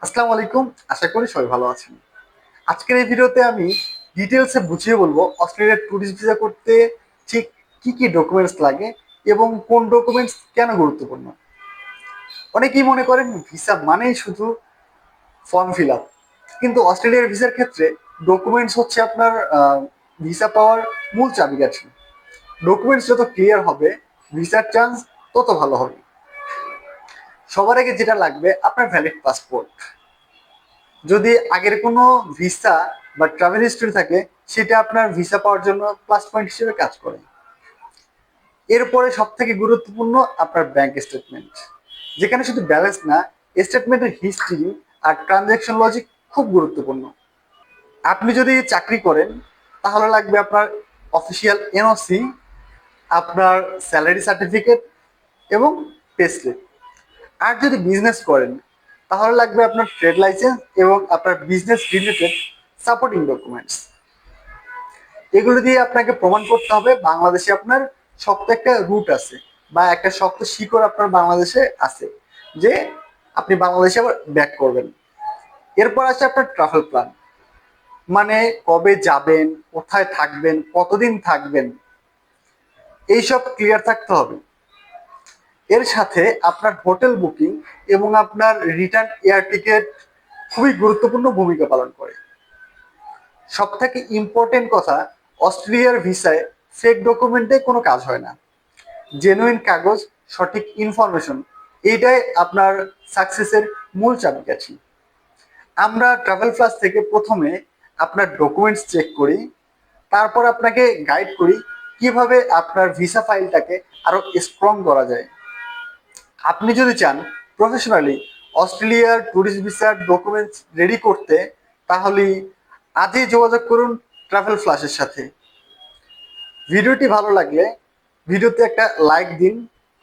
আসসালামু আলাইকুম। আশা করি সবাই ভালো আছেন। আজকের এই ভিডিওতে আমি ডিটেলসে বুঝিয়ে বলবো অস্ট্রেলিয়ার ট্যুরিস্ট ভিসা করতে ঠিক কি কি ডকুমেন্টস লাগে এবং কোন ডকুমেন্টস কেন গুরুত্বপূর্ণ। অনেকেই মনে করেন ভিসা মানেই শুধু ফর্ম ফিল আপ, কিন্তু অস্ট্রেলিয়ার ভিসার ক্ষেত্রে ডকুমেন্টস হচ্ছে আপনার ভিসা পাওয়ার মূল চাবিকাঠি। ডকুমেন্টস যত ক্লিয়ার হবে ভিসার চান্স তত ভালো হবে। সবার আগে যেটা লাগবে আপনার ভ্যালিড পাসপোর্ট। যদি আগের কোনো ভিসা বা ট্রাভেল হিস্ট্রি থাকে সেটা আপনার ভিসা পাওয়ার জন্য প্লাস পয়েন্ট হিসেবে কাজ করে। এরপরে সব থেকে গুরুত্বপূর্ণ আপনার ব্যাংক স্টেটমেন্ট, যেখানে শুধু ব্যালেন্স না, স্টেটমেন্টের হিস্ট্রি আর ট্রানজ্যাকশন লজিক খুব গুরুত্বপূর্ণ। আপনি যদি চাকরি করেন তাহলে লাগবে আপনার অফিসিয়াল এনওসি, আপনার স্যালারি সার্টিফিকেট এবং পে স্লিপ। আর যদি বিজনেস করেন তাহলে লাগবে আপনার ট্রেড লাইসেন্স এবং আপনার বিজনেস রিলেটেড সাপোর্টিং ডকুমেন্টস। এগুলো দিয়ে আপনাকে প্রমাণ করতে হবে বাংলাদেশে আপনার শক্ত একটা রুট আছে বা একটা শক্ত শিকড় আপনার বাংলাদেশে আছে, যে আপনি বাংলাদেশে আবার ব্যাক করবেন। এরপর আছে আপনার ট্রাভেল প্ল্যান, মানে কবে যাবেন, কোথায় থাকবেন, কতদিন থাকবেন, এইসব ক্লিয়ার থাকতে হবে। এর সাথে আপনার হোটেল বুকিং এবং আপনার রিটার্ন এয়ার টিকেট খুবই গুরুত্বপূর্ণ ভূমিকা পালন করে। সব থেকে ইম্পর্টেন্ট কথা, অস্ট্রেলিয়ার ভিসায় ফেক ডকুমেন্টে কোনো কাজ হয় না। জেনুইন কাগজ, সঠিক ইনফরমেশন, এইটাই আপনার সাকসেসের মূল চাবিকাঠি। আমরা ট্রাভেল প্লাস থেকে প্রথমে আপনার ডকুমেন্টস চেক করি, তারপর আপনাকে গাইড করি কিভাবে আপনার ভিসা ফাইলটাকে আরো স্ট্রং করা যায়। আপনি যদি চান প্রফেশনালি অস্ট্রেলিয়ার ট্যুরিস্ট ভিসার ডকুমেন্টস রেডি করতে, তাহলে আজই যোগাযোগ করুন ট্রাভেল ফ্লাশের সাথে। ভিডিওটি ভালো লাগলে ভিডিওতে একটা লাইক দিন।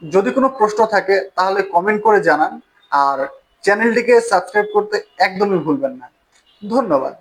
যদি কোনো প্রশ্ন থাকে তাহলে কমেন্ট করে জানান, আর চ্যানেলটিকে সাবস্ক্রাইব করতে একদমই ভুলবেন না। ধন্যবাদ।